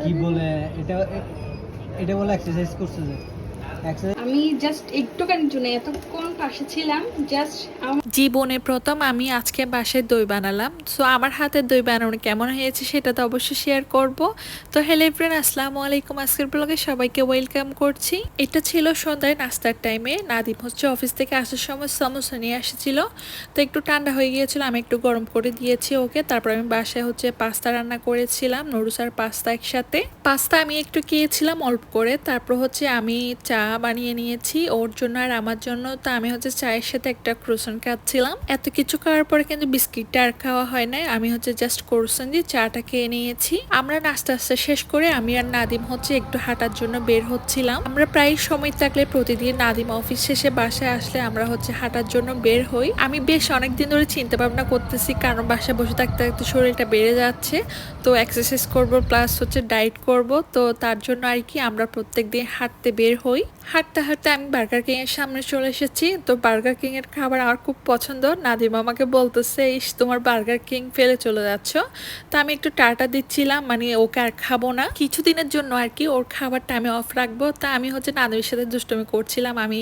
কি বলে এটা এটা বলে এক্সারসাইজ করছে যে আমি জাস্ট একটুখানির জন্য এতক্ষণ পাশে ছিলাম, জাস্ট জীবনে প্রথম আমি আজকে বাসায় দই বানালাম। সো আমার হাতের দই বানানো কেমন হয়েছে সেটা তো অবশ্যই শেয়ার করব। তো হ্যালো এভরিওয়ান, আসসালামু আলাইকুম। আজকের ব্লগে সবাইকে ওয়েলকাম করছি। এটা ছিল সন্ধ্যায় নাস্তার টাইমে। নাদিম হচ্ছে অফিস থেকে আসার সময় সমোসা নিয়ে এসেছিল। তো একটু ঠান্ডা হয়ে গিয়েছিল, আমি একটু গরম করে দিয়েছি ওকে। তারপর আমি বাসায় হচ্ছে পাস্তা রান্না করেছিলাম, নুডলস আর পাস্তা একসাথে। পাস্তা আমি একটু খেয়েছিলাম অল্প করে। তারপর হচ্ছে আমি চা বানিয়ে নিয়েছি ওর জন্য আর আমার জন্য। তো আমি হচ্ছে চায়ের সাথে একটা ক্রোসন খাচ্ছিলাম। এত কিছু খাওয়ার পরে কিন্তু বিস্কিটটা আর খাওয়া হয় নাই, আমি হচ্ছে জাস্ট ক্রোসন দিয়ে চাটা খেয়ে নিয়েছি। আমরা নাস্তা আস্তে শেষ করে আমি আর নাদিম হচ্ছে একটু হাঁটার জন্য বের হচ্ছিলাম। আমরা প্রায় সময় থাকলে প্রতিদিন নাদিম অফিস শেষে বাসায় আসলে আমরা হচ্ছে হাঁটার জন্য বের হই। আমি বেশ অনেকদিন ধরে চিন্তা ভাবনা করতেছি, কারণ বাসায় বসে থাকতে থাকতে শরীরটা বেড়ে যাচ্ছে। তো এক্সারসাইজ করব প্লাস হচ্ছে ডায়েট করব। তো তার জন্য আর কি আমরা প্রত্যেকদিন হাঁটতে বের হই। হাঁটতে হাঁটতে আমি বার্গার কিং এর সামনে চলে এসেছি। তো বার্গার কিং এর খাবার আমার খুব পছন্দ। নাদিম আমাকে বলতেছে, ইস তোমার বার্গার কিং ফেলে চলে যাচ্ছ। তো আমি একটু টাটা দিচ্ছিলাম, মানে ওকে আর খাবো না কিছুদিনের জন্য আর কি, ওর খাবারটা আমি অফ রাখবো। তা আমি হচ্ছে নাদিমের সাথে দুষ্টমি করছিলাম, আমি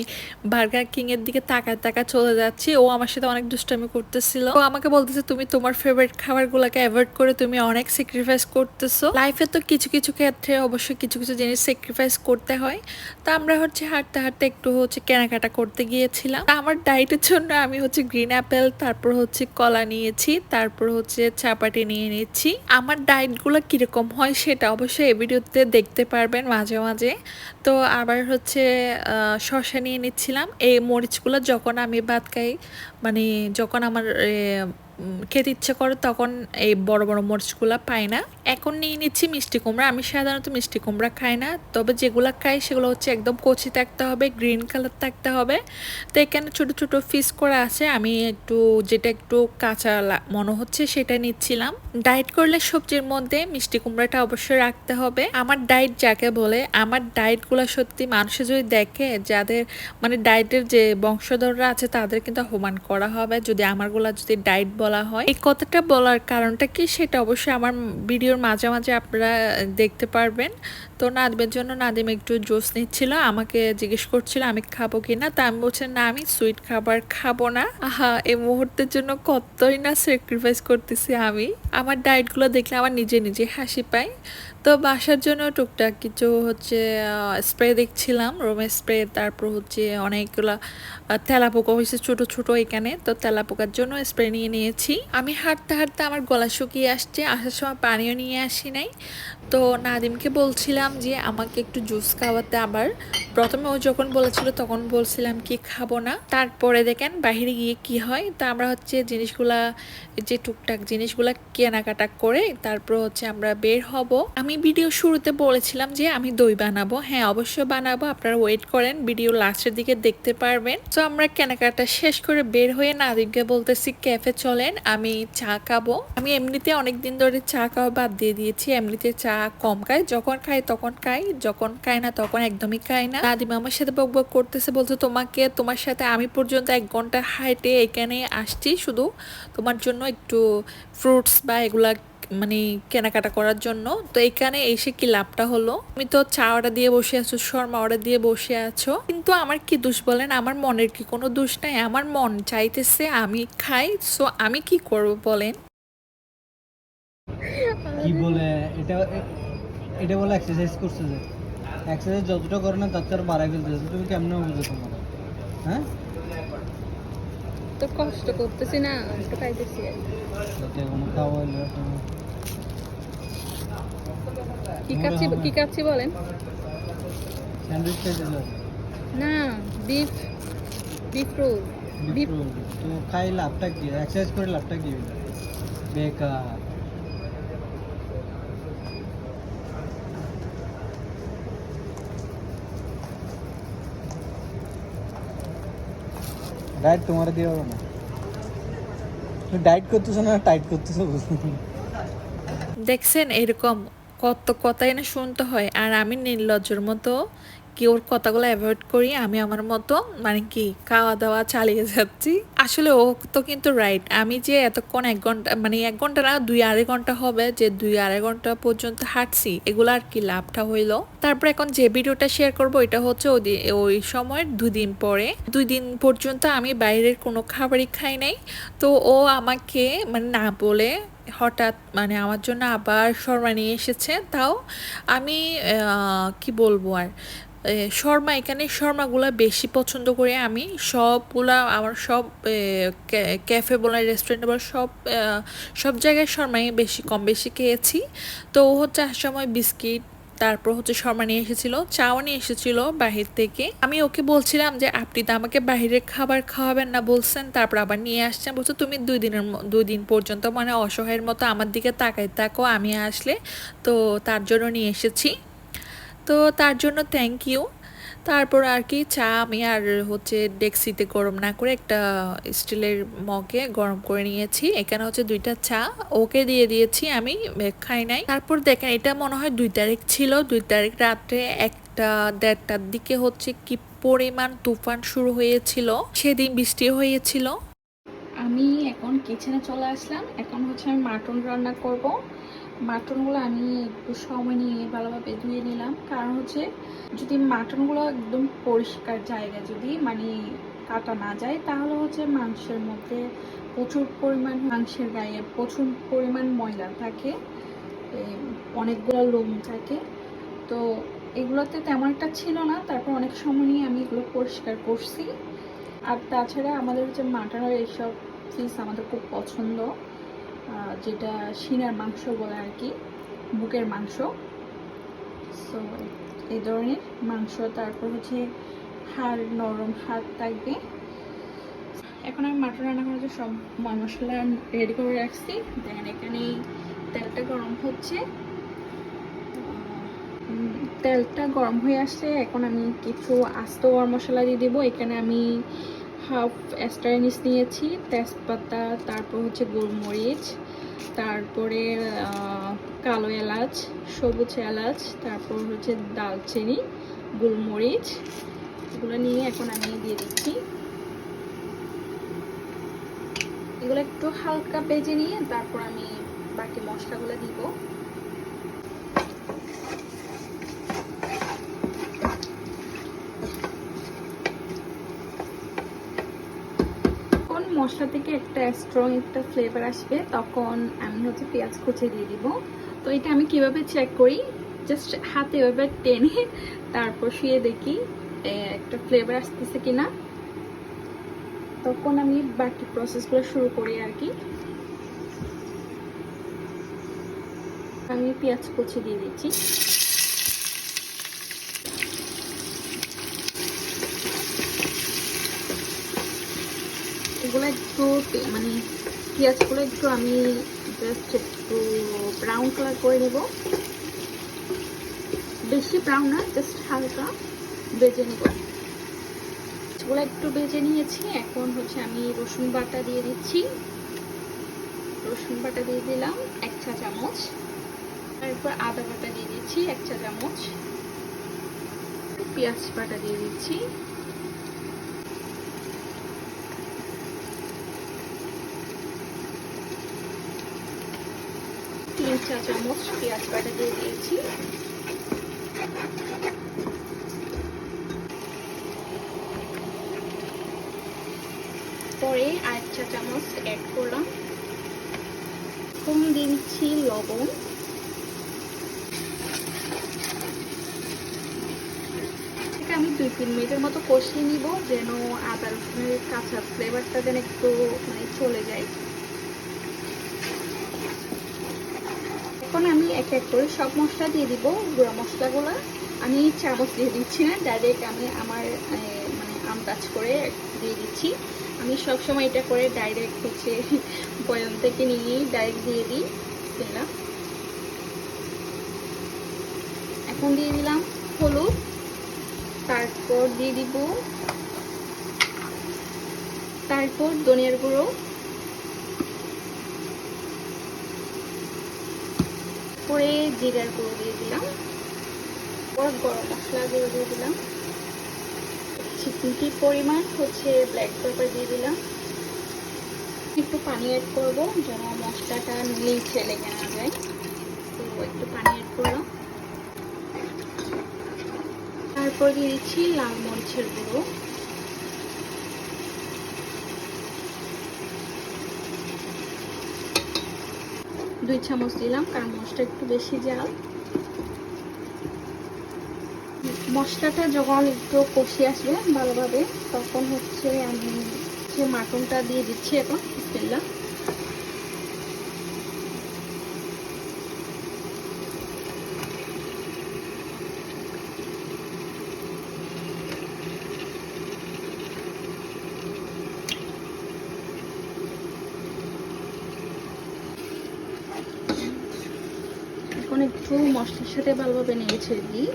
বার্গার কিং এর দিকে তাকায় তাকায় চলে যাচ্ছি। ও আমার সাথে অনেক দুষ্টমি করতেছিল। ও আমাকে বলতেছে, তুমি তোমার ফেভারিট খাবারগুলোকে অ্যাভয়েড করে তুমি অনেক স্যাক্রিফাইস করতেছো। লাইফে তো কিছু কিছু ক্ষেত্রে অবশ্যই কিছু কিছু জিনিস স্যাক্রিফাইস করতে হয়। তা আমরা হচ্ছে হাঁটতে হাঁটতে একটু হচ্ছে কেনাকাটা করতে গিয়েছিলাম। আমার ডায়েটের জন্য আমি হচ্ছে গ্রিন অ্যাপেল, তারপর হচ্ছে কলা নিয়েছি, তারপর হচ্ছে চাপাটি নিয়ে নিচ্ছি। আমার ডায়েটগুলো কিরকম হয় সেটা অবশ্যই এই ভিডিওতে দেখতে পারবেন মাঝে মাঝে। তো আবার হচ্ছে শসা নিয়ে নিচ্ছিলাম। এই মরিচগুলো যখন আমি ভাত খাই, মানে যখন আমার খেতে ইচ্ছে করে তখন এই বড় বড় মরিচগুলো পাই না। এখন নিয়ে নিচ্ছি মিষ্টি কুমড়া। আমি সাধারণত মিষ্টি কুমড়া খাই না, তবে যেগুলো খাই সেগুলো হচ্ছে একদম কচি থাকতে হবে, গ্রিন কালার থাকতে হবে। তো এখানে ছোট ছোট পিস করা আছে, আমি একটু যেটা একটু কাঁচা মনে হচ্ছে সেটা নিচ্ছিলাম। ডায়েট করলে সবজির মধ্যে মিষ্টি কুমড়াটা অবশ্যই রাখতে হবে। আমার ডায়েট যাকে বলে, আমার ডায়েটগুলো সত্যি মানুষে যদি দেখে, যাদের মানে ডায়েটের যে বংশধররা আছে তাদের কিন্তু অপমান করা হবে যদি আমারগুলা যদি ডায়েট বলা হয়। এই কথাটা বলার কারণটা কি সেটা অবশ্যই আমার ভিডিওর মাঝে মাঝে আপনারা দেখতে পারবেন। তো নাদিমের জন্য নাদিম একটু জুস নিচ্ছিল, আমাকে জিজ্ঞেস করছিল আমি খাবো কিনা। তা আমি বলছি না, আমি সুইট খাবার খাবো না। আহা, এই মুহূর্তের জন্য কতই না স্যাক্রিফাইস করতেছি আমি। আমার ডায়েটগুলো দেখলে আমার নিজে নিজে হাসি পায়। তো বাসার জন্য টুকটাক কিছু হচ্ছে স্প্রে দেখছিলাম, রুমের স্প্রে। তারপর হচ্ছে অনেকগুলো তেলাপোকা হয়েছে ছোট ছোট এখানে, তো তেলাপোকার জন্য স্প্রে নিয়ে নিয়েছি। আমি হাঁটতে হাঁটতে আমার গলা শুকিয়ে আসছে, আসার সময় পানিও নিয়ে আসি নাই। তো নাদিমকে বলছিলাম যে আমাকে একটু জুস খাওয়াতে। আবার প্রথমে ও যখন বলেছিল তখন বলছিলাম কি খাবো না, তারপরে দেখেন বাহিরে গিয়ে কি হয়। তা আমরা হচ্ছে জিনিসগুলা, যে টুকটাক জিনিসগুলা কেনাকাটা করে তারপর হচ্ছে আমরা বের হব। আমি ভিডিও শুরুতে বলেছিলাম যে আমি দই বানাবো, হ্যাঁ অবশ্যই বানাবো, আপনারা ওয়েট করেন, ভিডিও লাস্টের দিকে দেখতে পারবেন। তো আমরা কেনাকাটা শেষ করে বের হয়ে নাদিমকে বলতেছি ক্যাফে চলেন, আমি চা খাবো। আমি এমনিতে অনেকদিন ধরে চা খাওয়া বাদ দিয়ে দিয়েছি, এমনিতে চা কম খাই, যখন খাই তখন খাই, যখন খাই না তখন একদমই খাই না। নাদিম আমার সাথে বক বক করতেছে, বলছে তোমার সাথে আমি পর্যন্ত 1 ঘন্টা হাইটে এখানে আসছি শুধু তোমার জন্য একটু ফ্রুটস বা এগুলা মানে কেনাকাটা করার জন্য। তো এখানে এসে কি লাভটা হলো? তুমি তো চা অর্ডার দিয়ে বসে আছো, শর্মা অর্ডার দিয়ে বসে আছো, কিন্তু আমার কি দোষ বলেন? আমার মনের কি কোনো দোষ নাই? আমার মন চাইতেছে আমি খাই, সো আমি কি করব বলেন? কি বলে এটা এটা বলে এক্সারসাইজ করছে যে এক্সারসাইজ যতটা করে না তার তার বাড়াই ফেলতেছে। তুমি কেমনে বুঝো তোমার? হ্যাঁ, তো কষ্ট করতেছি না, একটু খাইতেছি। এটা কোনো খাওয়া হইলো কি খাচ্ছি বলেন? স্যান্ডউইচ খাইতে যাবে না, বিফ বিফ রোল। বিফ তো খাই লাভটা কি? এক্সারসাইজ করে লাভটা কি হইলো? বেকার। ডায়েট তোমার দিয়ে হবে না। তুমি ডায়েট করতেছো না টাইট করতেছো দেখছেন এরকম কত কথাই না শুনতে হয়, আর আমি নির্লজ্জের মতো কি ওর কথাগুলো অ্যাভয়েড করি, আমি আমার মতো মানে কি খাওয়া দাওয়া চালিয়ে যাচ্ছি। আসলে ও তো কিন্তু রাইট, আমি যে এতক্ষণ 1 ঘন্টা মানে 1 ঘন্টা না 2-2.5 ঘন্টা হবে যে 2-2.5 ঘন্টা পর্যন্ত হাঁটছি, এগুলো আর কি লাভটা হইলো। তারপর এখন যে ভিডিওটা শেয়ার করব এটা হচ্ছে ওই সময়ের 2 দিন পরে। 2 দিন পর্যন্ত আমি বাইরের কোনো খাবারই খাই নাই। তো ও আমাকে মানে না বলে হঠাৎ মানে আমার জন্য আবার শর্মা নিয়ে এসেছে। তাও আমি কি বলবো আর শর্মা, এখানে শর্মাগুলো বেশি পছন্দ করি আমি। সবগুলা আমার সব ক্যাফে বলা রেস্টুরেন্ট বলা সব জায়গায় শর্মাই বেশি কম বেশি খেয়েছি। তো ও হচ্ছে আসার সময় বিস্কিট, তারপর হচ্ছে শর্মা নিয়ে এসেছিল, চাও নিয়ে এসেছিল বাহির থেকে। আমি ওকে বলছিলাম যে আপনি তো আমাকে বাহিরের খাবার খাওয়াবেন না বলছেন, তারপর আবার নিয়ে আসছেন, বলছো তুমি 2 দিন পর্যন্ত মানে অসহায়ের মতো আমার দিকে তাকাই থাকো, আমি আসলে তো তার জন্য নিয়ে এসেছি। তো তার জন্য থ্যাংক ইউ। তারপর আর কি চা আমি আর হচ্ছে ডেক্সিতে গরম না করে একটা স্টিলের মগে গরম করে নিয়েছি। এখানে হচ্ছে 2টা চা ওকে দিয়ে দিয়েছি, আমি খাই নাই। তারপর দেখেন এটা মনে হয় 2 তারিখ ছিল, 2 তারিখ রাত্রে 1টা 1:30টার দিকে হচ্ছে কি পরিমাণ তুফান শুরু হয়েছিল, সেদিন বৃষ্টি হয়েছিল। আমি এখন কিচেনে চলে আসলাম। এখন হচ্ছে আমি মাটন রান্না করব। মাটনগুলো আমি একটু সময় নিয়ে ভালোভাবে ধুয়ে নিলাম, কারণ হচ্ছে যদি মাটনগুলো একদম পরিষ্কার জায়গা যদি মানে কাটা না যায়, তাহলে হচ্ছে মাংসের মধ্যে প্রচুর পরিমাণ, মাংসের গায়ে প্রচুর পরিমাণ ময়লা থাকে, অনেকগুলো লোম থাকে। তো এগুলোতে তেমন একটা ছিল না, তারপর অনেক সময় নিয়ে আমি এগুলো পরিষ্কার করছি। আর তাছাড়া আমাদের হচ্ছে মাটনের এইসব পিস আমাদের খুব পছন্দ, যেটা সিনার মাংস বলে আর কি, বুকের মাংস। সো এই ধরনের মাংস, তারপর হচ্ছে হাড়, নরম হাড় থাকবে। এখন আমি মাটন রান্না করার জন্য সব মশলা রেডি করে রাখছি। দেখেন এখানে তেলটা গরম হচ্ছে, তেলটা গরম হয়ে আসছে। এখন আমি কিছু আস্ত গরম মশলা দিয়ে দেবো। এখানে আমি হাফ এক্সট্রা এনিস নিয়েছি, তেজপাতা, তারপর হচ্ছে গোলমরিচ, তারপরে কালো এলাচ, সবুজ এলাচ, তারপর হচ্ছে দালচিনি, গোলমরিচ, এগুলো নিয়ে এখন আমি দিয়ে দিচ্ছি। এগুলো একটু হালকা ভেজে নিয়ে তারপর আমি বাকি মশলাগুলো দিব। মশলা থেকে একটা স্ট্রং একটা ফ্লেভার আসবে, তখন আমি হচ্ছে পেঁয়াজ কুচি দিয়ে দিব। তো এটা আমি কিভাবে চেক করি, জাস্ট হাতে এভাবে টেনে তারপর শুয়ে দেখি একটা ফ্লেভার আসতেছে কিনা, তখন আমি বাকি প্রসেসগুলো শুরু করি আর কি। আমি পেঁয়াজ কুচি দিয়ে দিচ্ছি। এগুলো একটু মানে পেঁয়াজগুলো একটু আমি জাস্ট একটু ব্রাউন কালার করে নেব, বেশি ব্রাউন না, জাস্ট হালকা ভেজে নেব। এগুলো একটু ভেজে নিয়েছি। এখন হচ্ছে আমি রসুন বাটা দিয়ে দিচ্ছি। রসুন বাটা দিয়ে দিলাম 1 চা চামচ, তারপর আদা বাটা দিয়ে দিচ্ছি 1 চা চামচ, পেঁয়াজ বাটা দিয়ে দিচ্ছি, তিন চা চামচ পেঁয়াজ বাটা দিয়ে দিয়েছি। পরে 1 চা চামচ অ্যাড করলাম। কম দিয়ে দিচ্ছি লবণ। আমি 2-3 মিনিটের মতো কষিয়ে নিব, যেন আদা রসুনের কাঁচা ফ্লেভারটা যেন একটু মানে চলে যায়। এখন আমি এক এক করে সব মশলা দিয়ে দিব। গুঁড়া মশলাগুলো আমি চামচ দিয়ে দিচ্ছি না, ডাইরেক্ট আমি আমার মানে আন্দাজ করে দিয়ে দিচ্ছি। আমি সবসময় এটা করে ডাইরেক্ট হচ্ছে বয়াম থেকে নিয়েই ডাইরেক্ট দিয়ে দিই তেলা। এখন দিয়ে দিলাম হলুদ, তারপর দিয়ে দিব তারপর ধনিয়ার গুঁড়ো, পরে জিরার গুঁড়ো দিয়ে দিলাম, গরম মশলা দিয়ে দিলাম, চিকনির পরিমাণ হচ্ছে ব্ল্যাক পেপার দিয়ে দিলাম, একটু পানি অ্যাড করবো যেন মশলাটা নিচে লেগে না যায়। তো একটু পানি অ্যাড করলাম, তারপর দিয়ে দিচ্ছি লাল মরিচের গুঁড়ো, দুই চামচ দিলাম কারণ মশলা একটু বেশি ঝাল। মশলাটা যখন একটু কষে আসবে ভালোভাবে তখন হচ্ছে আমি যে মাটনটা দিয়ে দিচ্ছি এখন। বিসমিল্লাহ। এখন একটু মশলার সাথে ভালোভাবে নেড়েছে দিই।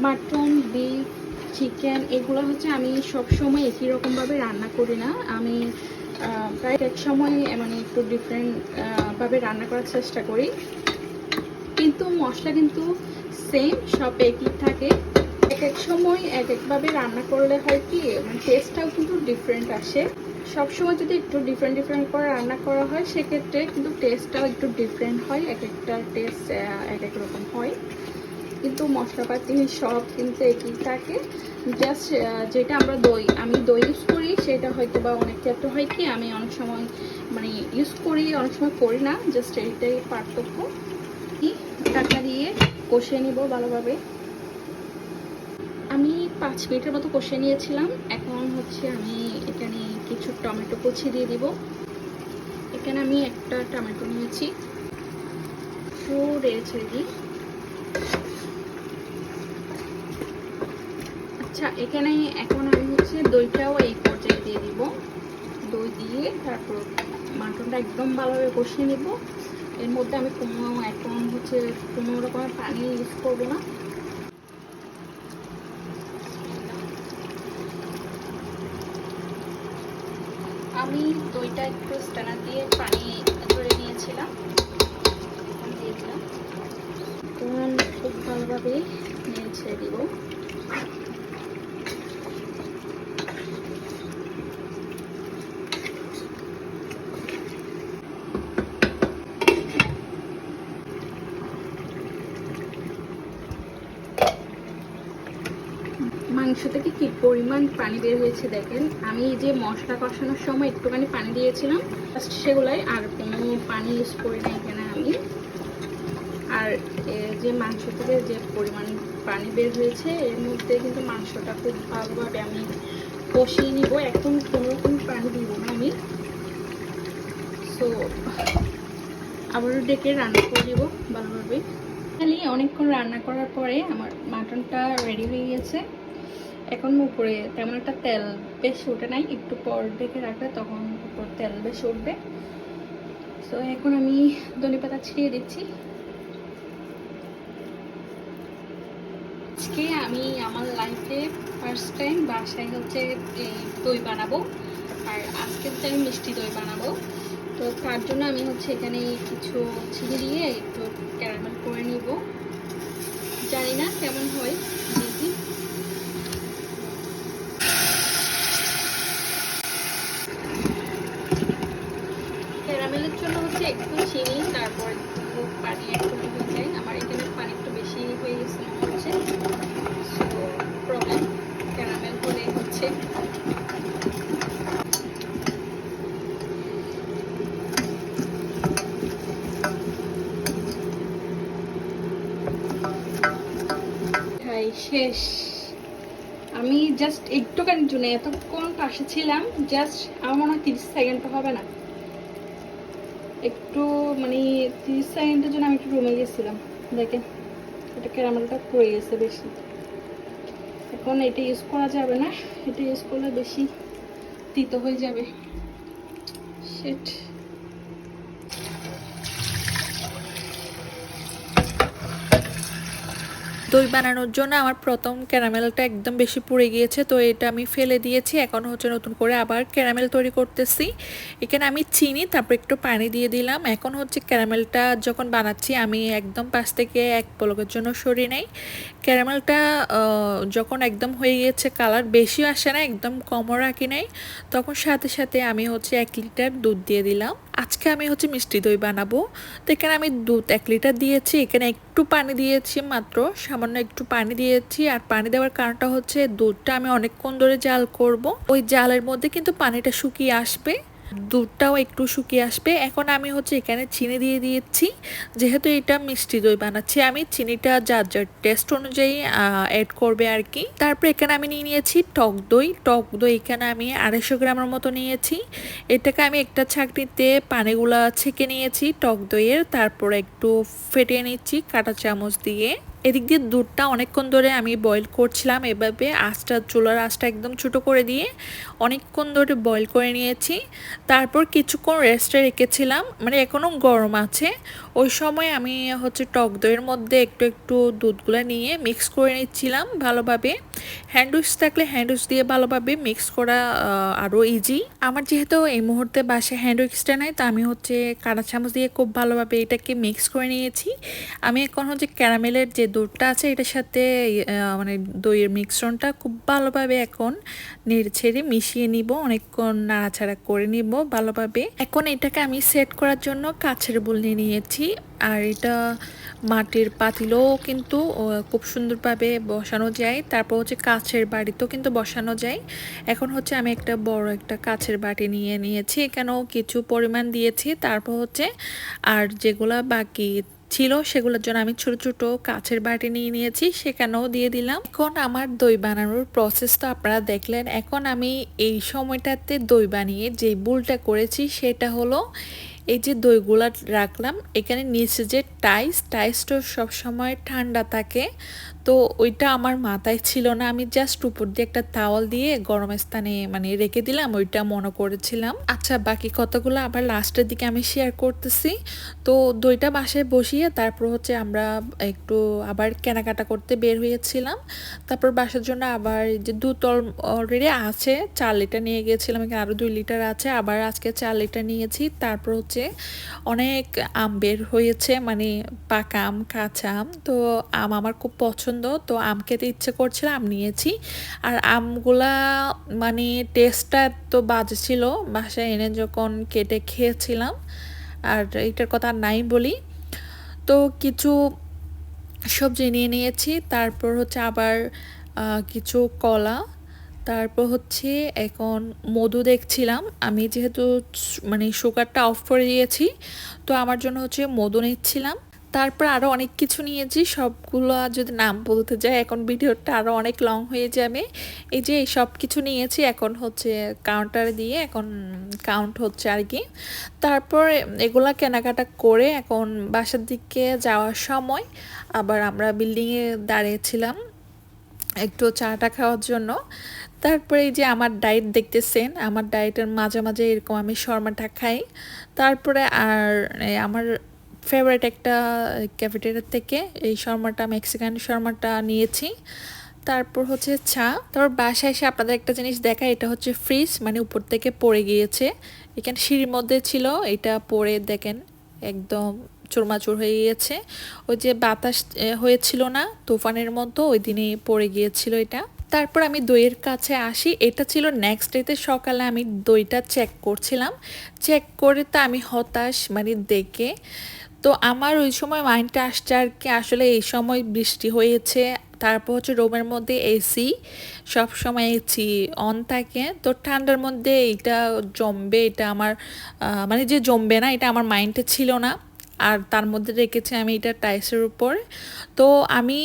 মাটন, বিফ, চিকেন এগুলো হচ্ছে আমি সব সময় একই রকমভাবে রান্না করি না। আমি প্রায় এক সময় মানে একটু ডিফারেন্ট ভাবে রান্না করার চেষ্টা করি, কিন্তু মশলা কিন্তু সেম, সব একই থাকে। এক এক সময় এক একভাবে রান্না করলে হয় কি মানে টেস্টটাও কিন্তু ডিফারেন্ট আসে। সবসময় যদি একটু ডিফারেন্ট করে রান্না করা হয় সেক্ষেত্রে কিন্তু টেস্টটাও একটু ডিফারেন্ট হয়, এক একটা টেস্ট এক এক রকম হয়। কিন্তু মশলাপাতি সব কিন্তু একই থাকে, জাস্ট যেটা আমি দই ইউজ করি সেটা হয়তো বা অনেক ক্ষেত্রে হয় কি আমি অনেক সময় মানে ইউজ করি, অনেক সময় করি না, জাস্ট এইটাই পার্থক্য। ঢাকনা দিয়ে কষিয়ে নিব ভালোভাবে। আমি 5 মিনিটের মতো কষিয়ে নিয়েছিলাম। এখন হচ্ছে আমি এখানে কিছু টমেটো কুচি দিয়ে দিব। এখানে আমি একটা টমেটো নিয়েছি, একটু নেড়ে ছেড়ে দিই। আচ্ছা, এখানে এখন আমি হচ্ছে দইটাও এই পর্যায়ে দিয়ে দিব। দই দিয়ে তারপর মাটনটা একদম ভালোভাবে কষিয়ে নেব। এর মধ্যে আমি এখন হচ্ছে কোনো রকমের পানি ইউজ করবো না। আমি দইটা একটু স্ট্যানার দিয়ে পানি ধরে নিয়েছিলাম, এখন দিয়ে দিলাম। এখন খুব ভালোভাবে নেড়ে ছেড়ে দিব। মাংস থেকে কি পরিমাণ পানি বের হয়েছে দেখেন। আমি যে মশলা কষানোর সময় একটুখানি পানি দিয়েছিলাম সেগুলাই, আর কোনো পানি ইউজ করি না এখানে আমি। আর যে মাংস থেকে যে পরিমাণ পানি বের হয়েছে এর মধ্যে কিন্তু মাংসটা খুব ভালোভাবে আমি কষিয়ে নিব। এখন কোনো রকম পানি দিব না আমি। সো আবারও ডেকে রান্না করে দিব ভালোভাবে। অনেকক্ষণ রান্না করার পরে আমার মাটনটা রেডি হয়ে গেছে। এখন উপরে তেমন একটা তেল বেশি উঠে নাই, একটু পর দেখে রাখলে তখন উপর তেল বেশি উঠবে। সো এখন আমি ধনেপাতা ছিটিয়ে দিচ্ছি। আজকে আমি আমার লাইফে ফার্স্ট টাইম বাসায় হচ্ছে দই বানাবো, আর আজকে হচ্ছে আমি মিষ্টি দই বানাবো। তো তার জন্য আমি হচ্ছে এখানে কিছু চিনি দিয়ে একটু ক্যারামেল করে নিব। জানি না কেমন হয়, দেখি। ক্যারামেলের জন্য হচ্ছে একটু চিনি, তারপর একটু পানি অ্যাড করতে হয়ে যায়। আমার এখানে পানি একটু বেশি হয়ে গেছে মনে হচ্ছে, সো প্রবলেম। ক্যারামেল করে হচ্ছে শেষ। আমি জাস্ট একটুখানির জন্য এতক্ষণ পাশে ছিলাম, জাস্ট আমার মনে হয় 30 সেকেন্ড হবে না, একটু মানে 30 সেকেন্ডের জন্য আমি একটু রুমে গেছিলাম। দেখেন এটা ক্যারামেলটা পড়ে গেছে বেশি। এখন এটা ইউজ করা যাবে না, এটা ইউজ করলে বেশি তিতো হয়ে যাবে। শিট। দই বানানোর জন্য আমার প্রথম ক্যারামেলটা একদম বেশি পুড়ে গিয়েছে, তো এটা আমি ফেলে দিয়েছি। এখন হচ্ছে নতুন করে আবার ক্যারামেল তৈরি করতেছি। এখানে আমি চিনি তারপর একটু পানি দিয়ে দিলাম। এখন হচ্ছে ক্যারামেলটা যখন বানাচ্ছি আমি একদম পাশ থেকে এক পলকের জন্য সরিয়ে নেই। ক্যারামেলটা যখন একদম হয়ে গিয়েছে, কালার বেশি আসে না, একদম কমও রাখি নাই, তখন সাথে সাথে আমি হচ্ছে 1 লিটার দুধ দিয়ে দিলাম। আজকে আমি হচ্ছে মিষ্টি দই বানাবো, তো এখানে আমি দুধ 1 লিটার দিয়েছি। এখানে একটু পানি দিয়েছি, মাত্র সামান্য একটু পানি দিয়েছি। আর পানি দেওয়ার কারণটা হচ্ছে দুধটা আমি অনেকক্ষণ ধরে জাল করব, ওই জালের মধ্যে কিন্তু পানিটা শুকিয়ে আসবে, দুধটাও একটু শুকিয়ে আসবে। এখন আমি হচ্ছে এখানে চিনি দিয়ে দিয়েছি, যেহেতু এটা মিষ্টি দই বানাচ্ছি আমি, চিনিটা যার যার টেস্ট অনুযায়ী অ্যাড করবে আর কি। তারপর এখানে আমি নিয়ে নিয়েছি টক দই। টক দই এখানে আমি 250 গ্রামের মতো নিয়েছি। এটাকে আমি একটা ছাঁকনিতে পানিগুলা ছেঁকে নিয়েছি টক দইয়ের, তারপর একটু ফেটিয়ে নিচ্ছি কাঁটা চামচ দিয়ে। এদিক দিয়ে দুধটা অনেকক্ষণ ধরে আমি বয়েল করছিলাম, এভাবে চুলার আঁচটা একদম ছোটো করে দিয়ে অনেকক্ষণ ধরে বয়েল করে নিয়েছি। তারপর কিছুক্ষণ রেস্টে রেখেছিলাম, মানে এখনও গরম আছে। ওই সময় আমি হচ্ছে টক দইয়ের মধ্যে একটু একটু দুধগুলো নিয়ে মিক্স করে নিচ্ছিলাম ভালোভাবে। হ্যান্ডউইচ থাকলে হ্যান্ডউইচ দিয়ে ভালোভাবে মিক্স করা আরও ইজি। আমার যেহেতু এই মুহূর্তে বাসায় হ্যান্ডউইচটা নাই, তো আমি হচ্ছে কাঁটা চামচ দিয়ে খুব ভালোভাবে এটাকে মিক্স করে নিয়েছি। আমি এখন হচ্ছে ক্যারামেলের যে দুধটা আছে এটার সাথে মানে দইয়ের মিশ্রণটা খুব ভালোভাবে এখন নেড়ে ছেড়ে মিশিয়ে নিব, অনেকক্ষণ নাড়াচাড়া করে নিব ভালোভাবে। এখন এটাকে আমি সেট করার জন্য কাচের বোল নিয়ে নিয়েছি, আর এটা মাটির পাতিলও কিন্তু খুব সুন্দরভাবে বসানো যায়, তারপর হচ্ছে কাচের বাটিতেও কিন্তু বসানো যায়। এখন হচ্ছে আমি একটা বড় একটা কাচের বাটি নিয়ে নিয়েছি, এখানেও কিছু পরিমাণ দিয়েছি। তারপর হচ্ছে আর যেগুলা বাকি ছিল সেগুলোর জন্য আমি ছোট ছোট কাচের বাটি নিয়ে নিয়েছি, সেখানেও দিয়ে দিলাম। এখন আমার দই বানানোর প্রসেস তো আপনারা দেখলেন। এখন আমি এই সময়টাতে দই বানিয়ে যে বুলটা করেছি সেটা হলো, এই যে দইগুলা রাখলাম এখানে নিচে যে টাইসটা সবসময় ঠান্ডা থাকে, তো ওইটা আমার মাথায় ছিল না, আমি জাস্ট উপর দিয়ে একটা তাওয়াল দিয়ে গরম স্থানে মানে রেখে দিলাম, ওইটা মনে করেছিলাম। আচ্ছা, বাকি কতগুলো আবার লাস্টের দিকে আমি শেয়ার করতেছি। তো দইটা বাসায় বসিয়ে তারপর হচ্ছে আমরা একটু আবার কেনাকাটা করতে বের হয়েছিলাম। তারপর বাসার জন্য আবার যে দুধ অলরেডি আছে 4 লিটার নিয়ে গিয়েছিলাম, এখানে আরও 2 লিটার আছে, আবার আজকে 4 লিটার নিয়েছি। তারপর হচ্ছে অনেক আম বের হয়েছে, মানে পাকা আম, কাঁচা আম। তো আম আমার খুব পছন্দ, তো আম খেতে ইচ্ছে করছিল, আম নিয়েছি। আর আমগুলা মানে টেস্টটা তো বাজে ছিল, বাসায় এনে যখন কেটে খেয়েছিলাম, আর এটার কথা নাই বলি। তো কিছু সবজি নিয়ে নিয়েছি, তারপর হচ্ছে আবার কিছু কলা, তারপর হচ্ছে এখন মধু দেখছিলাম। আমি যেহেতু মানে সুগারটা অফ করে দিয়েছি, তো আমার জন্য হচ্ছে মধু নিচ্ছিলাম। তারপর আরও অনেক কিছু নিয়েছি, সবগুলো যদি নাম বলতে যাই এখন ভিডিওটা আরও অনেক লং হয়ে যাবে। এই যে সব কিছু নিয়েছি, এখন হচ্ছে কাউন্টারে দিয়ে এখন কাউন্ট হচ্ছে আর কি। তারপর এগুলা কেনাকাটা করে এখন বাসার দিকে যাওয়ার সময় আবার আমরা বিল্ডিংয়ে দাঁড়িয়েছিলাম একটু চাটা খাওয়ার জন্য। তারপরে এই যে আমার ডায়েট দেখতেছেন, আমার ডায়েটের মাঝে মাঝে এরকম আমি শর্মাটা খাই। তারপরে আর আমার ফেভারিট একটা ক্যাফেটেরিয়া থেকে এই শর্মাটা, মেক্সিকান শর্মাটা নিয়েছি। তারপর হচ্ছে চা। তারপর বাসায় এসে আপনাদের একটা জিনিস দেখা, এটা হচ্ছে ফ্রিজ, মানে উপর থেকে পড়ে গিয়েছে, এখানে সিঁড়ির মধ্যে ছিল, এটা পড়ে দেখেন একদম চুরমাচুর হয়ে গিয়েছে। ওই যে বাতাস হয়েছিল না তুফানের মতো, ওই দিনে পড়ে গিয়েছিল এটা। তারপর আমি দইয়ের কাছে আসি, এটা ছিল নেক্সট ডেতে সকালে আমি দইটা চেক করছিলাম, চেক করে তো আমি হতাশ মানে দেখে। তো আমার ওই সময় মাইন্ডটা আসছে আর কি, আসলে এই সময় বৃষ্টি হয়েছে, তারপর হচ্ছে রুমের মধ্যে এসি, সব সময় এসি অন থাকে, তো ঠান্ডার মধ্যে এটা জমবে, এটা আমার মানে যে জমবে না এটা আমার মাইন্ডে ছিল না। আর তার মধ্যে রেখেছি আমি এটা টাইসের উপর। তো আমি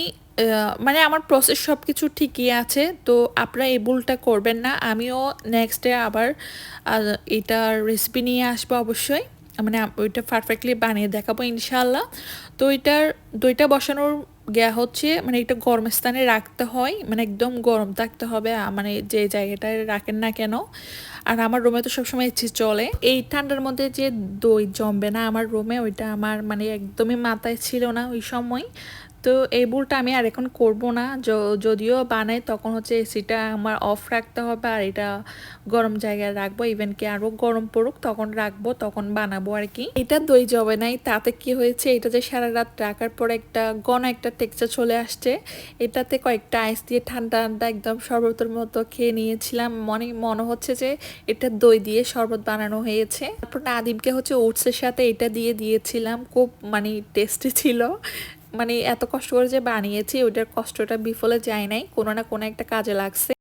মানে আমার প্রসেস সব কিছু ঠিকই আছে, তো আপনারা এই ভুলটা করবেন না। আমিও নেক্সট ডে আবার এটার রেসিপি নিয়ে আসবো অবশ্যই, মানে ওইটা পারফেক্টলি বানিয়ে দেখাবো ইনশাল্লাহ। তো দইটা বসানোর হচ্ছে মানে এটা গরম স্থানে রাখতে হয়, মানে একদম গরম থাকতে হবে, মানে যে জায়গাটায় রাখেন না কেন। আর আমার রুমে তো সবসময় এসি চলে, এই ঠান্ডার মধ্যে যে দই জমবে না আমার রুমে, ওইটা আমার মানে একদমই মাথায় ছিল না ওই সময়। তো এই ভুলটা আমি আর এখন করব না। যদিও বানাই তখন হচ্ছে এসিটা আমার অফ রাখতে হবে, আর এটা গরম জায়গায় রাখবো। ইভেন কি আরও গরম পড়ুক তখন রাখবো, তখন বানাবো আর কি। এটা দই জবে নাই, তাতে কি হয়েছে, এটা যে সারা রাত রাখার পর একটা ঘন একটা টেক্সচার চলে আসছে। এটাতে কয়েকটা আইস দিয়ে ঠান্ডা ঠান্ডা একদম শরবতের মতো খেয়ে নিয়েছিলাম। মনে হচ্ছে যে এটা দই দিয়ে শরবত বানানো হয়েছে। তারপর নাদিমকে হচ্ছে ওটসের সাথে এটা দিয়ে দিয়েছিলাম, খুব মানে টেস্টি ছিল। মানে এত কষ্ট করে যে বানিয়েছি ওইটার কষ্টটা বিফলে যায় নাই, কোনো না কোনো একটা কাজে লাগছে।